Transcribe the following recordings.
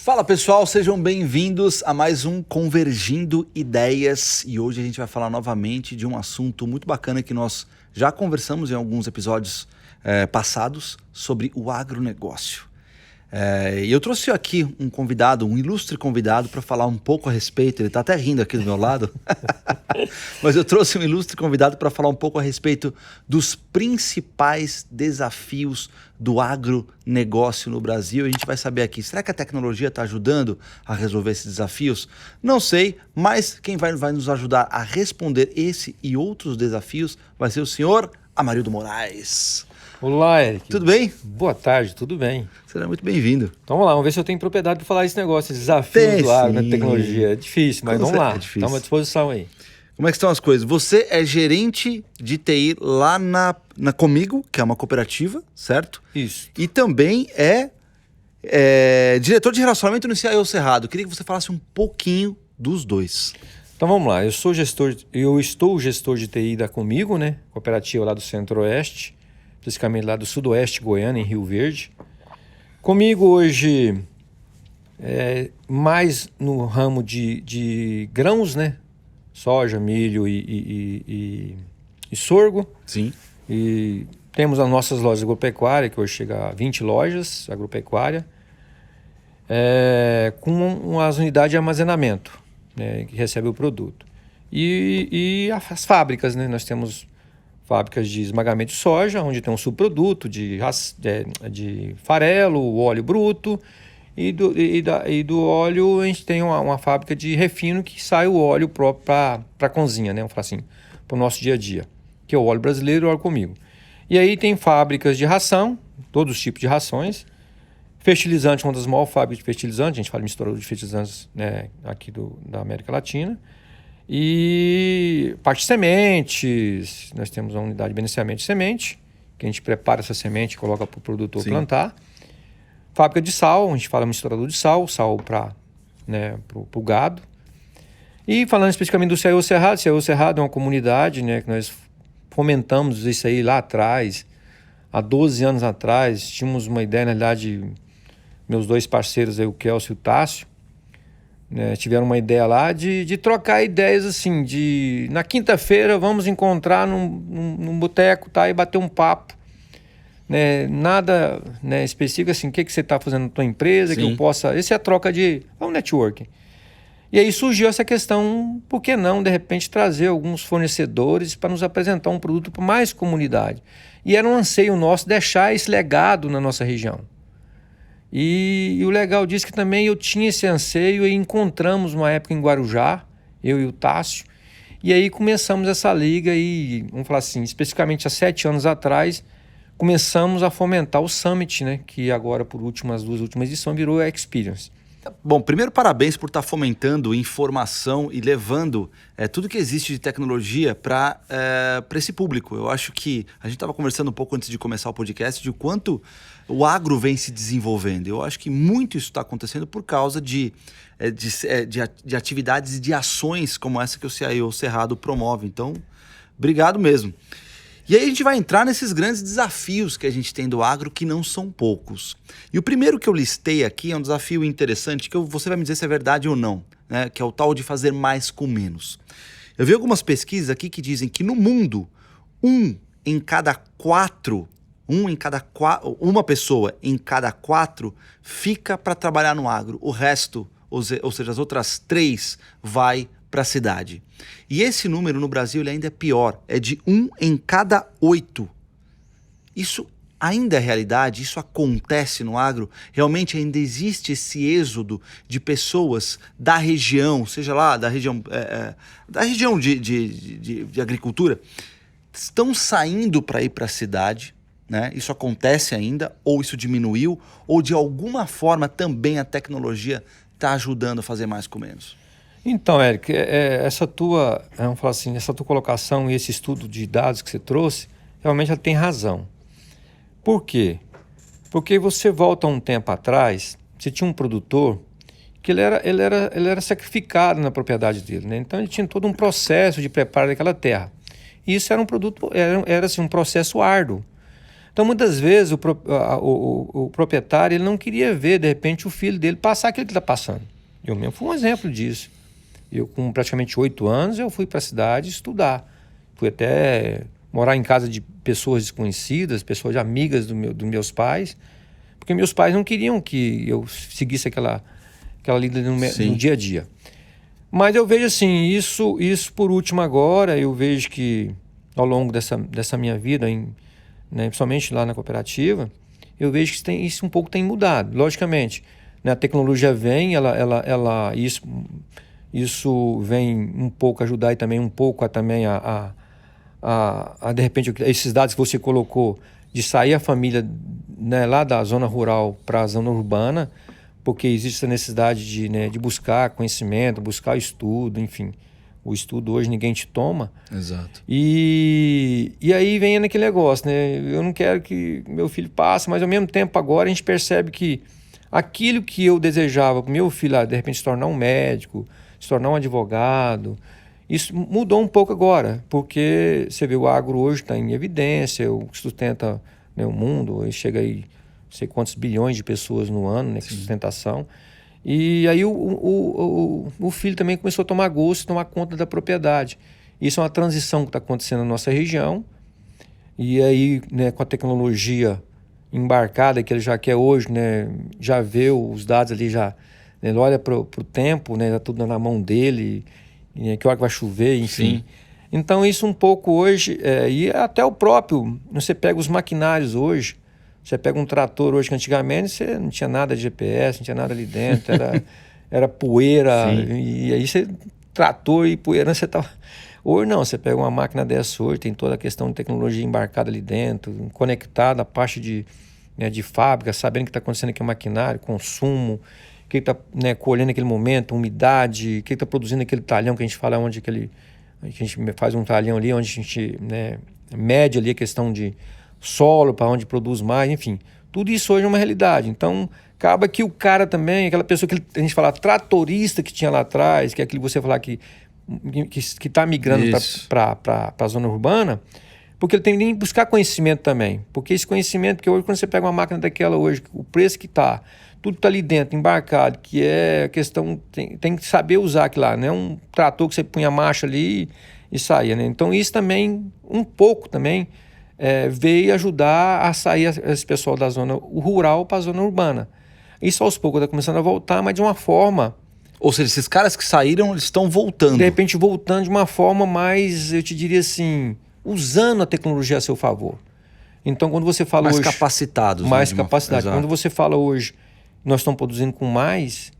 Fala pessoal, sejam bem-vindos a mais um Convergindo Ideias e hoje a gente vai falar novamente de um assunto muito bacana que nós já conversamos em alguns episódios passados sobre o agronegócio. E eu trouxe aqui um convidado, um ilustre convidado para falar um pouco a respeito, ele está até rindo aqui do meu lado, mas eu trouxe um ilustre convidado para falar um pouco a respeito dos principais desafios do agronegócio no Brasil. A gente vai saber aqui, será que a tecnologia está ajudando a resolver esses desafios? Não sei, mas quem vai nos ajudar a responder esse e outros desafios vai ser o senhor Amarildo Moraes. Olá, Eric. Tudo bem? Boa tarde, tudo bem. Será muito bem-vindo. Então vamos lá, vamos ver se eu tenho propriedade para falar esse negócio, esse desafio do agro, na tecnologia. É difícil, mas vamos lá. Estamos à disposição aí. Como é que estão as coisas? Você é gerente de TI lá na Comigo, que é uma cooperativa, certo? Isso. E também é diretor de relacionamento no CIO Cerrado. Queria que você falasse um pouquinho dos dois. Então vamos lá, eu estou gestor de TI da Comigo, né? Cooperativa lá do Centro-Oeste, especificamente lá do Sudoeste Goiano, em Rio Verde. Comigo hoje mais no ramo de grãos, né? Soja, milho e sorgo. Sim. E temos as nossas lojas agropecuárias, que hoje chega a 20 lojas agropecuárias, com as unidades de armazenamento, né, que recebe o produto. E as fábricas, né? Nós temos fábricas de esmagamento de soja, onde tem um subproduto de farelo, o óleo bruto, e do óleo a gente tem uma fábrica de refino que sai o óleo próprio para a cozinha, né? Vamos falar assim, para o nosso dia a dia, que é o óleo brasileiro e o óleo Comigo. E aí tem fábricas de ração, todos os tipos de rações, fertilizante, uma das maiores fábricas de fertilizante, a gente fala misturador de fertilizantes, né, aqui da América Latina. E parte de sementes, nós temos uma unidade de beneficiamento de semente, que a gente prepara essa semente e coloca para o produtor plantar. Fábrica de sal, a gente fala misturador de sal para o gado. E falando especificamente do CIO Cerrado, CIO Cerrado é uma comunidade, né, que nós fomentamos isso aí lá atrás, há 12 anos atrás. Tínhamos uma ideia, na realidade, meus dois parceiros aí, o Kelso e o Tássio, né, tiveram uma ideia lá de trocar ideias assim, na quinta-feira vamos encontrar num boteco, tá, e bater um papo, né, nada, né, específico assim, o que você está fazendo na tua empresa, Sim. Que eu possa, essa é a troca é um networking. E aí surgiu essa questão, por que não, de repente, trazer alguns fornecedores para nos apresentar um produto para mais comunidade. E era um anseio nosso deixar esse legado na nossa região. E o legal disso é que também eu tinha esse anseio e encontramos uma época em Guarujá, eu e o Tássio, e aí começamos essa liga e, vamos falar assim, especificamente há 7 anos atrás, começamos a fomentar o Summit, né, que agora, por as 2 últimas edições, virou a Experience. Bom, primeiro parabéns por estar fomentando informação e levando tudo que existe de tecnologia para esse público. Eu acho que a gente estava conversando um pouco antes de começar o podcast de quanto o agro vem se desenvolvendo. Eu acho que muito isso está acontecendo por causa de atividades e de ações como essa que o CIO Cerrado promove. Então, obrigado mesmo. E aí a gente vai entrar nesses grandes desafios que a gente tem do agro, que não são poucos. E o primeiro que eu listei aqui é um desafio interessante, que você vai me dizer se é verdade ou não, né? Que é o tal de fazer mais com menos. Eu vi algumas pesquisas aqui que dizem que no mundo, uma pessoa em cada 4 fica para trabalhar no agro. O resto, ou seja, as outras 3 vai para a cidade. E esse número no Brasil ele ainda é pior, é de 1 em cada 8. Isso ainda é realidade, isso acontece no agro, realmente ainda existe esse êxodo de pessoas da região, seja lá da região de agricultura, estão saindo para ir para a cidade, né? Isso acontece ainda, ou isso diminuiu, ou de alguma forma também a tecnologia está ajudando a fazer mais com menos. Então, Eric, essa tua colocação e esse estudo de dados que você trouxe, realmente ela tem razão. Por quê? Porque você volta um tempo atrás, você tinha um produtor que ele era sacrificado na propriedade dele, né? Então ele tinha todo um processo de preparo daquela terra. E isso era um produto, era assim, um processo árduo. Então, muitas vezes, o proprietário ele não queria ver, de repente, o filho dele passar aquilo que ele está passando. Eu mesmo fui um exemplo disso. Eu, com praticamente 8 anos, eu fui para a cidade estudar. Fui até morar em casa de pessoas desconhecidas, pessoas amigas dos meus pais, porque meus pais não queriam que eu seguisse aquela lida no dia a dia. Mas eu vejo assim, isso por último agora, eu vejo que ao longo dessa minha vida, né, principalmente lá na cooperativa, eu vejo que isso um pouco tem mudado. Logicamente, né, a tecnologia vem, isso vem um pouco ajudar e também um pouco a de repente, esses dados que você colocou, de sair a família, né, lá da zona rural para a zona urbana, porque existe essa necessidade de buscar conhecimento, buscar estudo, enfim. O estudo hoje ninguém te toma. Exato. E aí vem naquele negócio, né? Eu não quero que meu filho passe, mas ao mesmo tempo agora a gente percebe que aquilo que eu desejava para o meu filho, de repente, se tornar um médico, se tornar um advogado, isso mudou um pouco agora, porque você vê o agro hoje está em evidência, o que sustenta, né, o mundo, chega aí não sei quantos bilhões de pessoas no ano, né, com sustentação. E aí o filho também começou a tomar gosto, tomar conta da propriedade. Isso é uma transição que está acontecendo na nossa região. E aí, né, com a tecnologia embarcada que ele já quer hoje, né, já vê os dados ali, já, né, ele olha para o tempo, né, tá tudo na mão dele, que hora que vai chover, enfim. Sim. Então isso um pouco hoje, e até o próprio, você pega os maquinários hoje, você pega um trator hoje que antigamente você não tinha nada de GPS, não tinha nada ali dentro, era poeira, e aí você trator e poeira, você tava... Hoje não, você pega uma máquina dessa hoje, tem toda a questão de tecnologia embarcada ali dentro, conectada a parte de fábrica, sabendo o que está acontecendo aqui no maquinário, consumo, o que está, né, colhendo naquele momento, umidade, o que está produzindo aquele talhão que a gente fala, onde a gente faz um talhão ali, onde a gente, né, mede ali a questão de solo, para onde produz mais, enfim. Tudo isso hoje é uma realidade. Então, acaba que o cara também, aquela pessoa que a gente fala, tratorista que tinha lá atrás, que é aquilo que você falar que está migrando para a zona urbana, porque ele tem que buscar conhecimento também. Porque esse conhecimento, porque hoje quando você pega uma máquina daquela hoje, o preço que está, tudo está ali dentro, embarcado, que é a questão, tem que saber usar aquilo lá, não é um trator que você punha a marcha ali e saía, né? Então isso também, um pouco também, veio ajudar a sair esse pessoal da zona rural para a zona urbana. Isso aos poucos está começando a voltar, mas de uma forma... Ou seja, esses caras que saíram, eles estão voltando. De repente voltando de uma forma mais, eu te diria assim, usando a tecnologia a seu favor. Então quando você fala mais hoje... capacitados. Mais capacidade. Quando você fala hoje, nós estamos produzindo com mais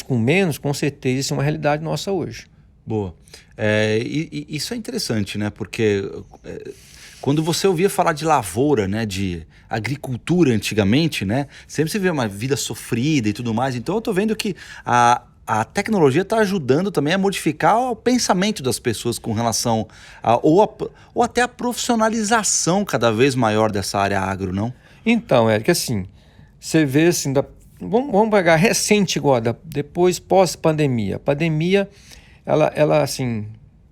com menos, com certeza isso é uma realidade nossa hoje. Boa. Isso é interessante, né? Porque... quando você ouvia falar de lavoura, né, de agricultura antigamente, né, sempre se vê uma vida sofrida e tudo mais. Então eu tô vendo que a tecnologia está ajudando também a modificar o pensamento das pessoas com relação ou até a profissionalização cada vez maior dessa área agro, não? Então, Érico, assim, você vê assim, vamos pegar recente agora, depois pós-pandemia. A pandemia, ela assim...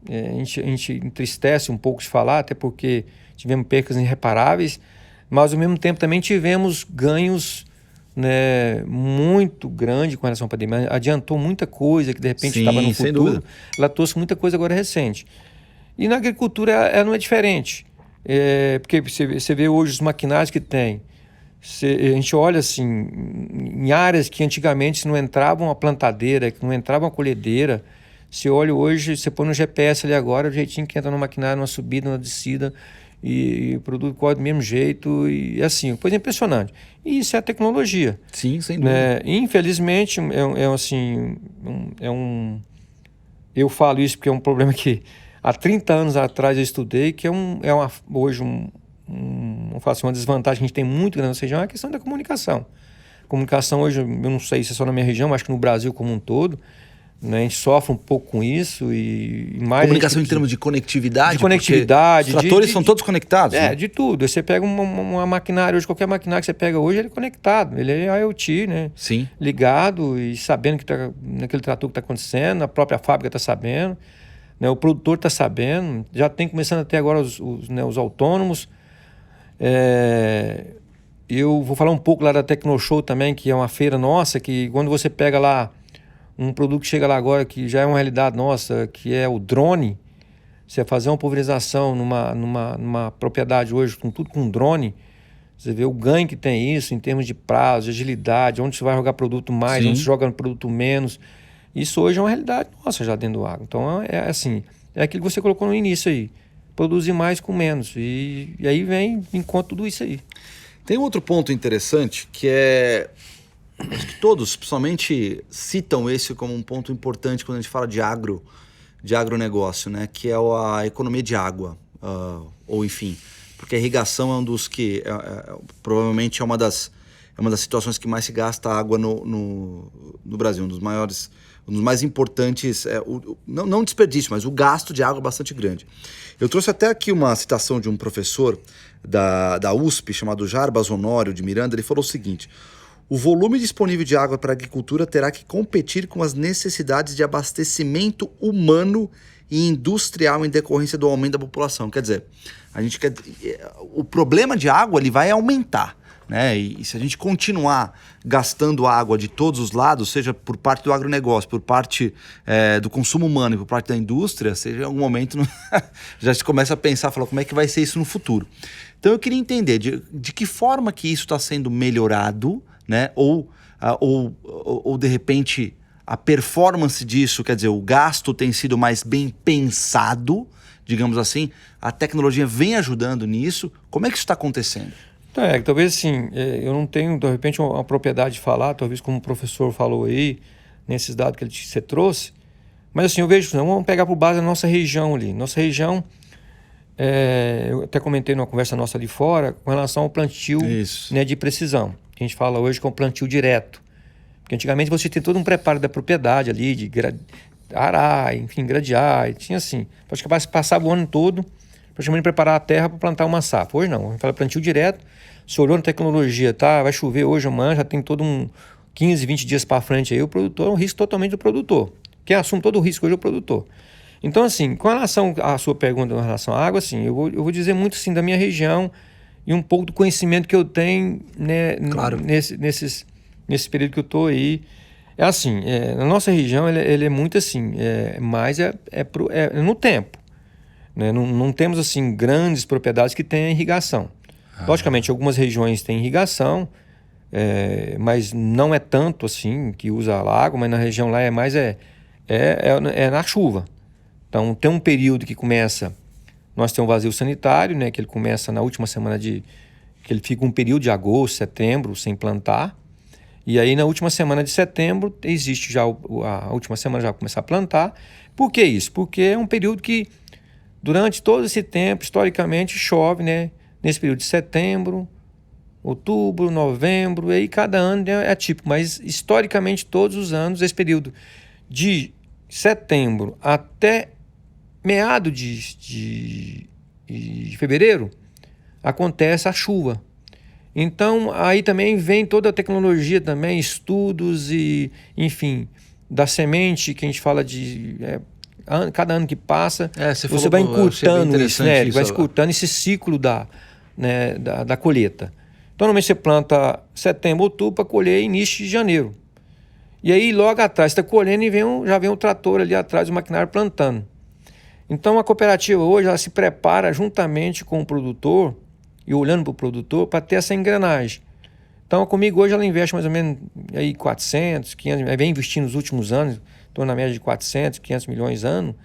a gente entristece um pouco de falar, até porque tivemos percas irreparáveis, mas ao mesmo tempo também tivemos ganhos, né, muito grandes com relação à pandemia. Adiantou muita coisa que de repente estava no futuro. Ela trouxe muita coisa agora recente. E na agricultura ela não é diferente. Porque você vê hoje os maquinários que tem. A gente olha assim, em áreas que antigamente não entrava uma plantadeira, que não entrava uma colhedeira. Você olha hoje, você põe no GPS ali agora, o jeitinho que entra no maquinário, numa subida, numa descida, e o produto corre do mesmo jeito, e assim, coisa impressionante. E isso é a tecnologia. Sim, sem dúvida. Infelizmente, eu falo isso porque é um problema que há 30 anos atrás eu estudei, que hoje uma desvantagem que a gente tem muito grande nessa região, é a questão da comunicação. Comunicação hoje, eu não sei se é só na minha região, mas acho que no Brasil como um todo, né, a gente sofre um pouco com isso e mais... Comunicação em termos de conectividade? De conectividade. Os tratores são todos conectados? Né? De tudo. Você pega uma maquinária hoje, qualquer maquinário que você pega hoje, ele é conectado. Ele é IoT, né? Sim. Ligado e sabendo que tá naquele trator que está acontecendo, a própria fábrica está sabendo, né, o produtor está sabendo, já tem começando até agora os autônomos. Eu vou falar um pouco lá da Tecnoshow também, que é uma feira nossa, que quando você pega lá um produto que chega lá agora, que já é uma realidade nossa, que é o drone, você fazer uma pulverização numa propriedade hoje, com tudo com drone, você vê o ganho que tem isso em termos de prazo, de agilidade, onde você vai jogar produto mais, Sim. onde você joga produto menos. Isso hoje é uma realidade nossa já dentro do agro. Então é assim, é aquilo que você colocou no início aí, produzir mais com menos. E aí vem em conta tudo isso aí. Tem outro ponto interessante que acho que todos, principalmente, citam esse como um ponto importante quando a gente fala de agronegócio, né? Que é a economia de água, ou enfim, porque a irrigação é um dos que provavelmente é uma das situações que mais se gasta água no Brasil, um dos mais importantes, não desperdício, mas o gasto de água é bastante grande. Eu trouxe até aqui uma citação de um professor da USP, chamado Jarbas Honório de Miranda. Ele falou o seguinte: o volume disponível de água para a agricultura terá que competir com as necessidades de abastecimento humano e industrial em decorrência do aumento da população. Quer dizer, o problema de água ele vai aumentar, né? E se a gente continuar gastando água de todos os lados, seja por parte do agronegócio, por parte do consumo humano e por parte da indústria, seja em algum momento já se começa a pensar, falar como é que vai ser isso no futuro. Então eu queria entender de que forma que isso está sendo melhorado, né? Ou de repente a performance disso, quer dizer, o gasto tem sido mais bem pensado, digamos assim, a tecnologia vem ajudando nisso. Como é que isso está acontecendo? Então, talvez assim, eu não tenho, de repente, uma propriedade de falar, talvez como o professor falou aí, nesses dados que você trouxe, mas assim, eu vejo, vamos pegar por base a nossa região ali. Nossa região, eu até comentei numa conversa nossa ali fora, com relação ao plantio, né, de precisão, que a gente fala hoje que é um plantio direto. Porque antigamente você tinha todo um preparo da propriedade ali, de arar, enfim, gradear, e tinha assim, acho que passava o ano todo praticamente preparar a terra para plantar uma safra. Hoje não, a gente fala plantio direto. Se olhou na tecnologia, vai chover hoje, amanhã, já tem todo 15, 20 dias para frente aí, o produtor é um risco totalmente do produtor. Quem assume todo o risco hoje é o produtor. Então, assim, com relação à sua pergunta em relação à água, assim, eu vou dizer muito assim, da minha região e um pouco do conhecimento que eu tenho, né, claro, nesse período que eu estou aí. É assim, na nossa região ele é muito assim, mas no tempo. Né? Não temos assim grandes propriedades que tenham irrigação. Logicamente, algumas regiões têm irrigação, mas não é tanto assim que usa lago, mas na região lá é mais na chuva. Então tem um período que começa, nós temos um vazio sanitário, né, que ele começa na última semana que ele fica um período de agosto, setembro sem plantar. E aí na última semana de setembro existe já a última semana já começar a plantar. Por que isso? Porque é um período que durante todo esse tempo, historicamente, chove, né? Nesse período de setembro, outubro, novembro, e aí cada ano é típico, mas historicamente todos os anos, esse período de setembro até meado de fevereiro, acontece a chuva. Então, aí também vem toda a tecnologia também, estudos e, enfim, da semente que a gente fala de... cada ano que passa, você vai encurtando isso, né? Ele vai encurtando esse ciclo da colheita. Então, normalmente você planta setembro, outubro para colher início de janeiro. E aí, logo atrás, você está colhendo e já vem o trator ali atrás, o maquinário plantando. Então, a cooperativa hoje ela se prepara juntamente com o produtor e olhando para o produtor para ter essa engrenagem. Então, comigo hoje ela investe mais ou menos aí 400, 500, vem investindo nos últimos anos, estou na média de 400, 500 milhões ano,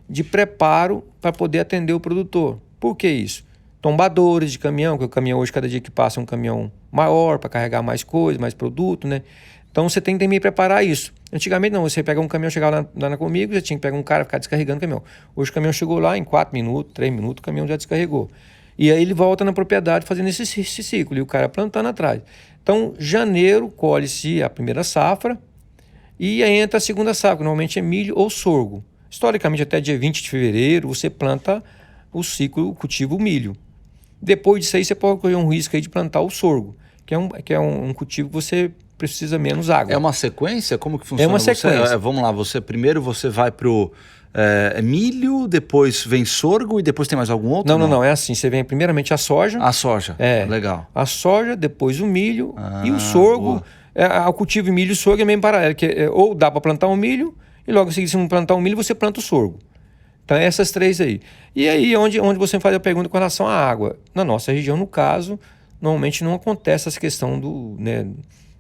de preparo para poder atender o produtor. Por que isso? Tombadores de caminhão, porque o caminhão hoje, cada dia que passa, é um caminhão maior para carregar mais coisas, mais produto, né? Então você tem que também preparar isso. Antigamente não, você pega um caminhão, chegava lá comigo, você tinha que pegar um cara e ficar descarregando o caminhão. Hoje o caminhão chegou lá, em 4 minutos, 3 minutos, o caminhão já descarregou. E aí ele volta na propriedade fazendo esse ciclo, e o cara plantando atrás. Então, janeiro colhe-se a primeira safra, e aí entra a segunda safra, que normalmente é milho ou sorgo. Historicamente, até dia 20 de fevereiro, você planta o cultivo milho. Depois disso aí, você pode correr um risco aí de plantar o sorgo, que é um cultivo que você precisa menos água. É uma sequência? Como que funciona? É uma sequência. Vamos lá, primeiro você vai pro... é milho, depois vem sorgo e depois tem mais algum outro? Não. É assim, você vem primeiramente a soja. A soja, legal. A soja, depois o milho e o sorgo. O cultivo de milho e sorgo é meio paralelo, ou dá para plantar um milho e logo em seguida, se não plantar um milho, você planta o sorgo. Então, essas três aí. E aí, onde você faz a pergunta com relação à água? Na nossa região, no caso, normalmente não acontece essa questão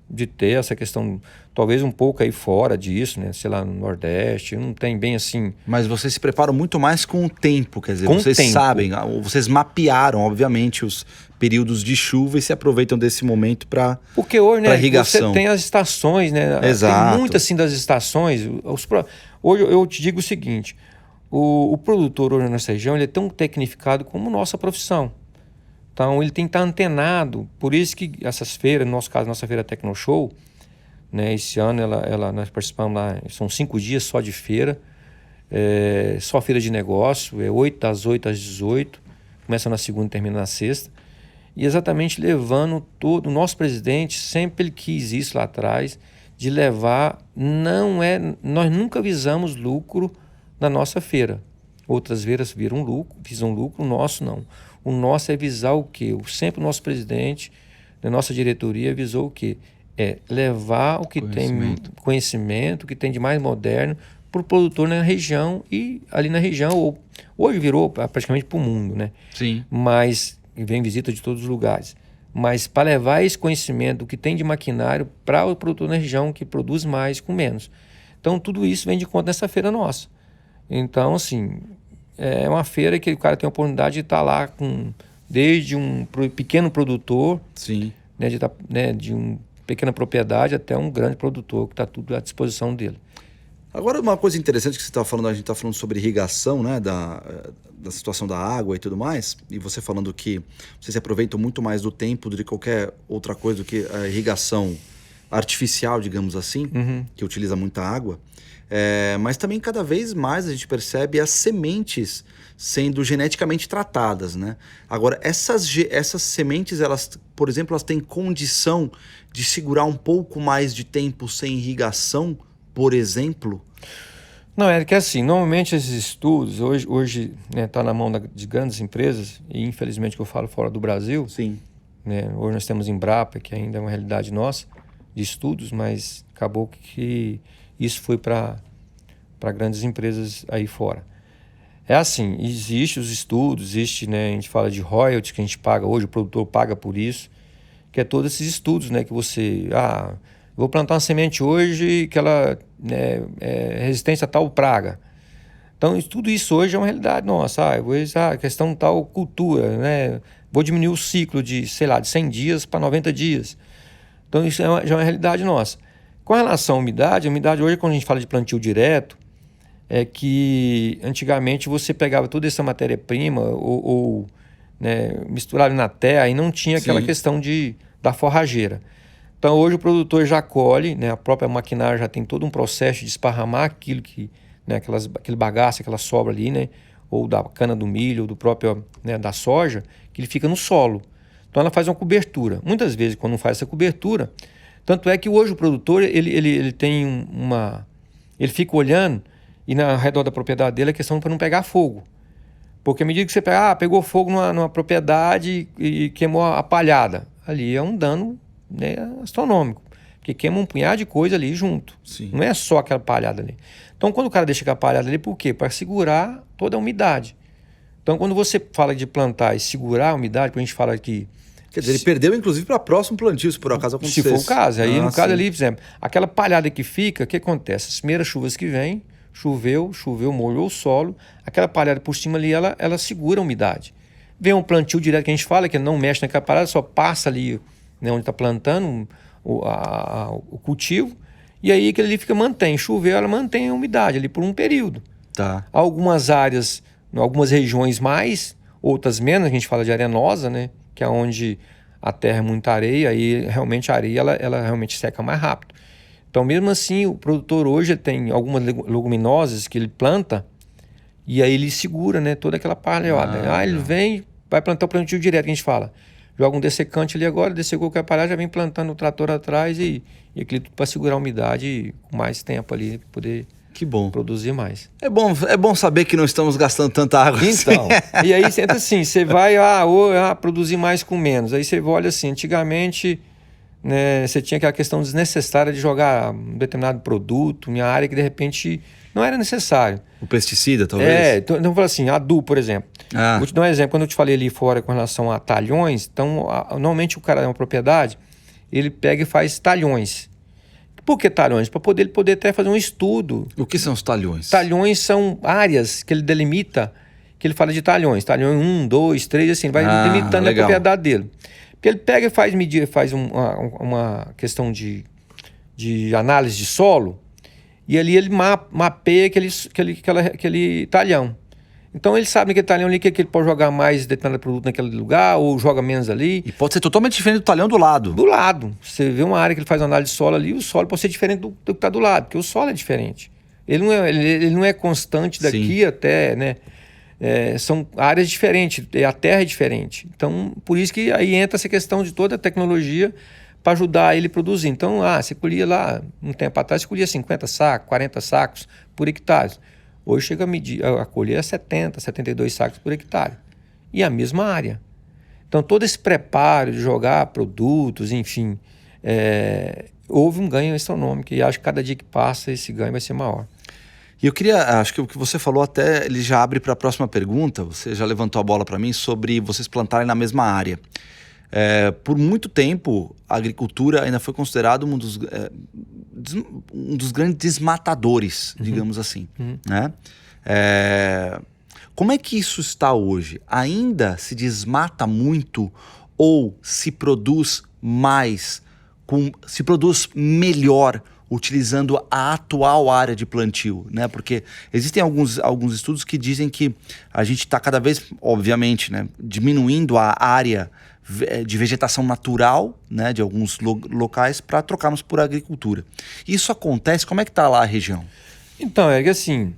de ter essa questão, talvez um pouco aí fora disso, né? Sei lá, no Nordeste, não tem bem assim. Mas vocês se preparam muito mais com o tempo, quer dizer, com vocês tempo. sabem, vocês mapearam, obviamente, os períodos de chuva e se aproveitam desse momento para irrigação. Porque hoje, né, você tem as estações, né? Exato. Tem muitas assim das estações. Hoje eu te digo o seguinte, o produtor hoje na nossa região, ele é tão tecnificado como nossa profissão. Então, ele tem que estar antenado. Por isso que essas feiras, no nosso caso, nossa feira Tecnoshow, né, esse ano nós participamos lá, são 5 dias só de feira, só feira de negócio, das 8 às 18, começa na segunda e termina na sexta. E exatamente levando todo, o nosso presidente sempre ele quis isso lá atrás, de levar, nós nunca visamos lucro na nossa feira. Outras feiras visam lucro, o nosso não. O nosso é visar o quê? Sempre o nosso presidente, da nossa diretoria, visou o quê? Levar o que tem conhecimento, o que tem de mais moderno para o produtor na região e ali na região, hoje virou praticamente para o mundo, né? Sim. Mas vem visita de todos os lugares. Mas para levar esse conhecimento, o que tem de maquinário para o produtor na região que produz mais com menos. Então tudo isso vem de conta nessa feira nossa. Então, assim, é uma feira que o cara tem a oportunidade de estar lá desde um pequeno produtor, sim, de uma pequena propriedade até um grande produtor, que está tudo à disposição dele. Agora, uma coisa interessante que você está falando, a gente está falando sobre irrigação, né, da situação da água e tudo mais, e você falando que vocês se aproveitam muito mais do tempo do que qualquer outra coisa do que a irrigação artificial, digamos assim, que utiliza muita água. Mas também cada vez mais a gente percebe as sementes sendo geneticamente tratadas, né? Agora, essas sementes, elas, por exemplo, elas têm condição de segurar um pouco mais de tempo sem irrigação, por exemplo? Não, é que assim, normalmente esses estudos, hoje tá na mão de grandes empresas, e infelizmente que eu falo fora do Brasil. Sim. Né? Hoje nós temos Embrapa, que ainda é uma realidade nossa, de estudos, mas acabou que isso foi para grandes empresas aí fora. É assim, existe os estudos, né, a gente fala de royalties que a gente paga hoje, o produtor paga por isso, que é todos esses estudos, né, que você, vou plantar uma semente hoje que ela é resistente a tal praga. Então, tudo isso hoje é uma realidade nossa. A questão tal cultura, né, vou diminuir o ciclo de 100 dias para 90 dias. Então, isso já é uma realidade nossa. Com relação à umidade, a umidade hoje, quando a gente fala de plantio direto, é que antigamente você pegava toda essa matéria-prima ou misturava na terra e não tinha aquela questão da forrageira. Então hoje o produtor já colhe, né, a própria maquinária já tem todo um processo de esparramar aquilo aquele bagaço, aquela sobra ali, né, ou da cana do milho, ou do próprio, né, da soja, que ele fica no solo. Então ela faz uma cobertura. Muitas vezes quando não faz essa cobertura, tanto é que hoje o produtor ele tem ele fica olhando e na redor da propriedade dele é questão para não pegar fogo. Porque à medida que você pegou fogo numa propriedade e queimou a palhada, ali é um dano, né, astronômico, porque queima um punhado de coisa ali junto. Sim. Não é só aquela palhada ali. Então quando o cara deixa aquela palhada ali, por quê? Para segurar toda a umidade. Então quando você fala de plantar e segurar a umidade, quando a gente fala que... Quer dizer, ele perdeu inclusive para próximo plantio, se por acaso acontecesse. Se for o caso. Aí no caso sim. ali, por exemplo, aquela palhada que fica, o que acontece? As primeiras chuvas que vêm, choveu, molhou o solo, aquela palhada por cima ali, ela segura a umidade. Vem um plantio direto que a gente fala, que não mexe naquela palhada, só passa ali, né, onde está plantando o cultivo, e aí aquele ali mantém. Choveu, ela mantém a umidade ali por um período. Tá. Algumas áreas, algumas regiões mais, outras menos, a gente fala de arenosa, né, que é onde a terra é muita areia, aí realmente a areia ela realmente seca mais rápido. Então, mesmo assim, o produtor hoje tem algumas leguminosas que ele planta e aí ele segura, né, toda aquela palhada. Ele vem, vai plantar o plantio direto, que a gente fala. Joga um dessecante ali agora, dessecou com a palhada, já vem plantando o trator atrás e aquilo tudo para segurar a umidade com mais tempo ali, para poder Que bom. Produzir mais. É bom saber que não estamos gastando tanta água. Então, e aí você entra assim, você vai produzir mais com menos. Aí você olha assim, antigamente, né, você tinha aquela questão desnecessária de jogar um determinado produto em uma área que de repente não era necessário. O pesticida, talvez? Então fala assim, adubo, por exemplo. Vou te dar um exemplo. Quando eu te falei ali fora com relação a talhões, então, normalmente o cara é uma propriedade, ele pega e faz talhões. Por que talhões? Para ele poder até fazer um estudo. O que são os talhões? Talhões são áreas que ele delimita, que ele fala de talhões. Talhão 1, 2, 3, assim, vai delimitando a propriedade dele. Porque ele pega e faz uma questão de análise de solo, e ali ele mapeia aquele talhão. Então ele sabe naquele talhão ali que ele pode jogar mais determinado produto naquele lugar, ou joga menos ali. E pode ser totalmente diferente do talhão do lado. Do lado. Você vê uma área que ele faz uma análise de solo ali, o solo pode ser diferente do que está do lado, porque o solo é diferente. Ele não é constante daqui Sim. até, né? São áreas diferentes, a terra é diferente. Então, por isso que aí entra essa questão de toda a tecnologia para ajudar ele a produzir. Então, você colhia lá, um tempo atrás, você colhia 50 sacos, 40 sacos por hectare. Hoje chega a colher 70, 72 sacos por hectare. E a mesma área. Então, todo esse preparo de jogar produtos, enfim, houve um ganho astronômico. E acho que cada dia que passa, esse ganho vai ser maior. E eu queria, acho que o que você falou até, ele já abre para a próxima pergunta. Você já levantou a bola para mim sobre vocês plantarem na mesma área. Por muito tempo, a agricultura ainda foi considerada um dos grandes desmatadores, digamos assim. Né? Como é que isso está hoje? Ainda se desmata muito ou se produz mais, se produz melhor utilizando a atual área de plantio, né? Porque existem alguns estudos que dizem que a gente está cada vez, obviamente, né, diminuindo a área de vegetação natural, né, de alguns locais para trocarmos por agricultura. Isso acontece? Como é que está lá a região? Então, assim,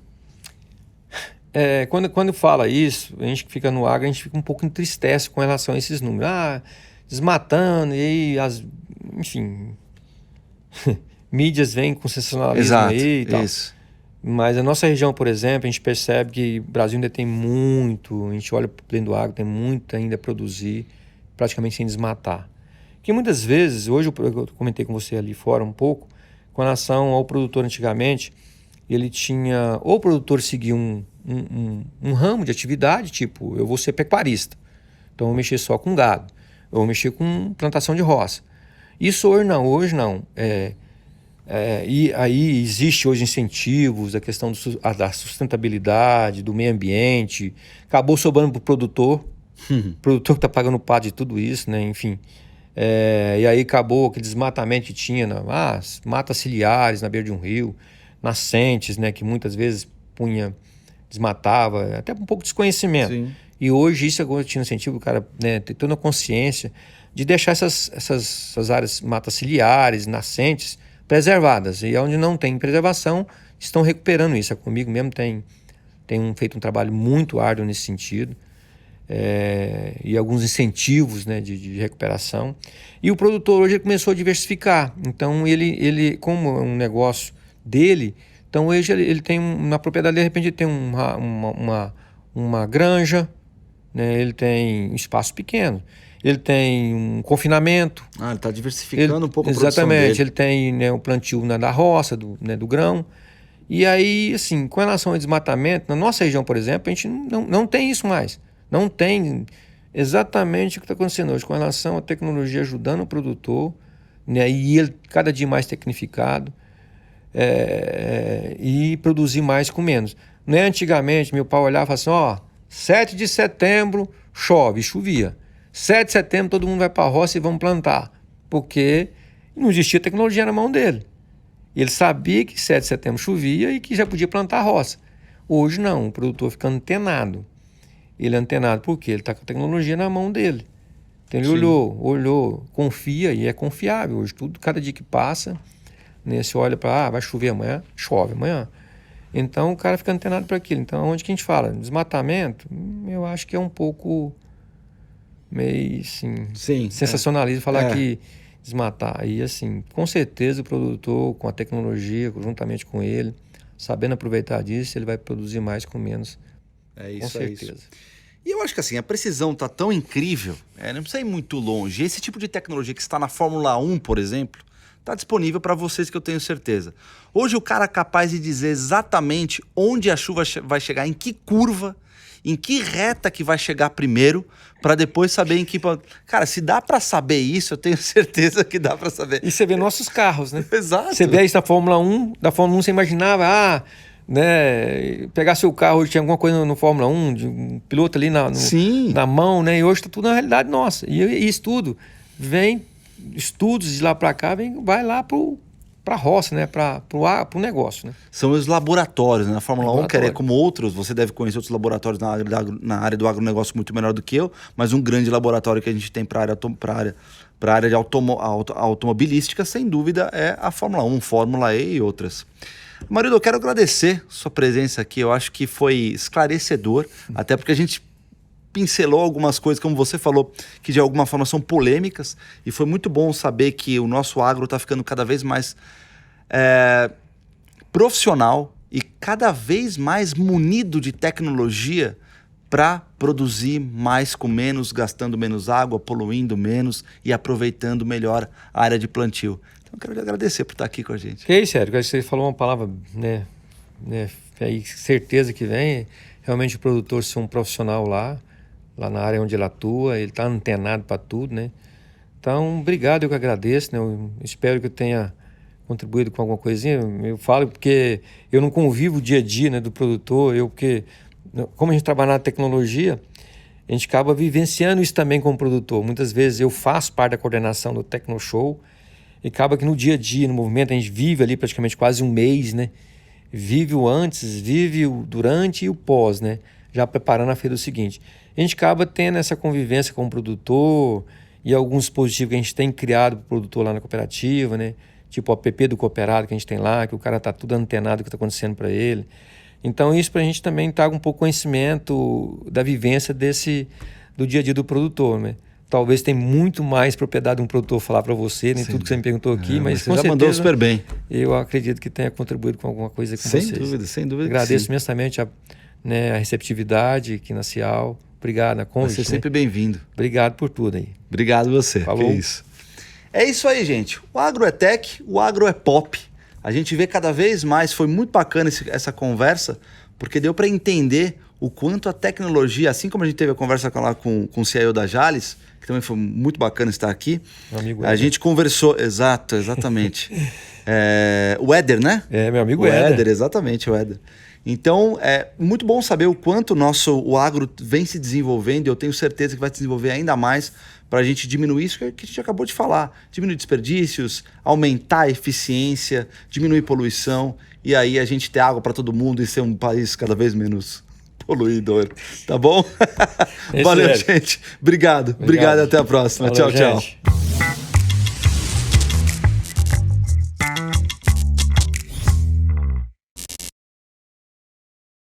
quando fala isso, a gente fica no agro, a gente fica um pouco entristece com relação a esses números. Desmatando, e aí, enfim... mídias vêm com sensacionalismo aí e tal. Isso. Mas a nossa região, por exemplo, a gente percebe que o Brasil ainda tem muito, a gente olha para dentro do agro, tem muito ainda a produzir, praticamente sem desmatar. Que muitas vezes, hoje eu comentei com você ali fora um pouco, com relação ao produtor antigamente, ele tinha, ou o produtor seguia um ramo de atividade, tipo, eu vou ser pecuarista, então eu vou mexer só com gado, eu vou mexer com plantação de roça. Isso hoje não. E aí existe hoje incentivos, a questão da sustentabilidade, do meio ambiente, acabou sobrando para o produtor, o produtor que está pagando o pato de tudo isso, né? Enfim. E aí acabou aquele desmatamento que tinha, matas ciliares na beira de um rio, nascentes, né? Que muitas vezes desmatava, até um pouco de desconhecimento. Sim. E hoje isso agora tinha incentivo, o cara, né, ter toda a consciência de deixar essas áreas, matas ciliares, nascentes, preservadas. E onde não tem preservação, estão recuperando isso. Comigo mesmo tem feito um trabalho muito árduo nesse sentido. E alguns incentivos, né, de recuperação. E o produtor hoje começou a diversificar. Então, ele como é um negócio dele, então hoje ele tem, na propriedade, de repente, ele tem uma granja, né, ele tem um espaço pequeno. Ele tem um confinamento. Ele está diversificando um pouco a produção exatamente, dele. Ele tem, né, o plantio da roça, do grão. E aí, assim, com relação ao desmatamento, na nossa região, por exemplo, a gente não tem isso mais. Não tem exatamente o que está acontecendo hoje com relação à tecnologia ajudando o produtor, né, e ele cada dia mais tecnificado, e produzir mais com menos. Não é antigamente, meu pai olhava e falava assim, 7 de setembro chove, chovia. 7 de setembro todo mundo vai para a roça e vamos plantar, porque não existia tecnologia na mão dele. Ele sabia que 7 de setembro chovia e que já podia plantar a roça. Hoje não, o produtor fica antenado. Ele é antenado porque ele está com a tecnologia na mão dele. Então ele olhou, confia e é confiável. Hoje tudo, cada dia que passa, né, você olha para, vai chover amanhã, chove amanhã. Então o cara fica antenado para aquilo. Então onde que a gente fala? Desmatamento, eu acho que é um pouco... meio assim, sensacionalismo falar que desmatar. E assim, com certeza o produtor, com a tecnologia, juntamente com ele, sabendo aproveitar disso, ele vai produzir mais com menos, É isso, com certeza. É isso. E eu acho que assim, a precisão tá tão incrível, não precisa ir muito longe. Esse tipo de tecnologia que está na Fórmula 1, por exemplo, está disponível para vocês, que eu tenho certeza. Hoje o cara é capaz de dizer exatamente onde a chuva vai chegar, em que curva, em que reta que vai chegar primeiro, para depois saber em que... Cara, se dá para saber isso, eu tenho certeza que dá para saber. E você vê nossos carros, né? Exato. Você vê isso da Fórmula 1, você imaginava, né, pegar seu carro, tinha alguma coisa no Fórmula 1, de um piloto ali na mão, né? E hoje está tudo na realidade nossa. E isso tudo vem, estudos de lá para cá, vai lá para a roça, né? Para o negócio, né? São os laboratórios, né? A Fórmula 1, quer como outros, você deve conhecer outros laboratórios na área do agronegócio muito menor do que eu, mas um grande laboratório que a gente tem para a área de automobilística, sem dúvida, é a Fórmula 1, Fórmula E e outras. Marido, eu quero agradecer sua presença aqui, eu acho que foi esclarecedor, até porque a gente pincelou algumas coisas, como você falou, que de alguma forma são polêmicas, e foi muito bom saber que o nosso agro está ficando cada vez mais profissional e cada vez mais munido de tecnologia para produzir mais com menos, gastando menos água, poluindo menos e aproveitando melhor a área de plantio. Então, eu quero lhe agradecer por estar aqui com a gente. Que isso, Sérgio, você falou uma palavra, né, aí certeza que vem, realmente o produtor ser um profissional lá na área onde ele atua, ele está antenado para tudo, né? Então, obrigado, eu que agradeço, né? Eu espero que eu tenha contribuído com alguma coisinha. Eu falo porque eu não convivo o dia a dia, né, do produtor, porque como a gente trabalha na tecnologia, a gente acaba vivenciando isso também como produtor. Muitas vezes eu faço parte da coordenação do Tecnoshow e acaba que no dia a dia, no movimento, a gente vive ali praticamente quase um mês, né? Vive o antes, vive o durante e o pós, né? Já preparando a feira do seguinte. A gente acaba tendo essa convivência com o produtor e alguns dispositivos que a gente tem criado para o produtor lá na cooperativa, né? Tipo o app do cooperado que a gente tem lá, que o cara está tudo antenado do que está acontecendo para ele. Então isso para a gente também traga um pouco conhecimento da vivência do dia a dia do produtor, né? Talvez tenha muito mais propriedade de um produtor falar para você, nem tudo que você me perguntou aqui, mas você com já certeza, mandou super bem. Eu acredito que tenha contribuído com alguma coisa com vocês. Sem dúvida. Agradeço imensamente a receptividade aqui na Cial. Obrigado na convite. Você sempre bem-vindo. Obrigado por tudo aí. Obrigado você. Falou. Que isso. É isso aí, gente. O agro é tech, o agro é pop. A gente vê cada vez mais, foi muito bacana essa conversa, porque deu para entender o quanto a tecnologia, assim como a gente teve a conversa lá com o CIO da Jalles, que também foi muito bacana estar aqui. Meu amigo a gente conversou, exatamente. O Éder, né? Meu amigo o Éder. Éder, exatamente, o Éder. Então, é muito bom saber o quanto o agro vem se desenvolvendo, e eu tenho certeza que vai se desenvolver ainda mais para a gente diminuir isso que a gente acabou de falar. Diminuir desperdícios, aumentar a eficiência, diminuir poluição, e aí a gente ter água para todo mundo e ser um país cada vez menos poluidor. Tá bom? Valeu, gente. Obrigado. Obrigado, até a próxima. Valeu, tchau, gente. tchau.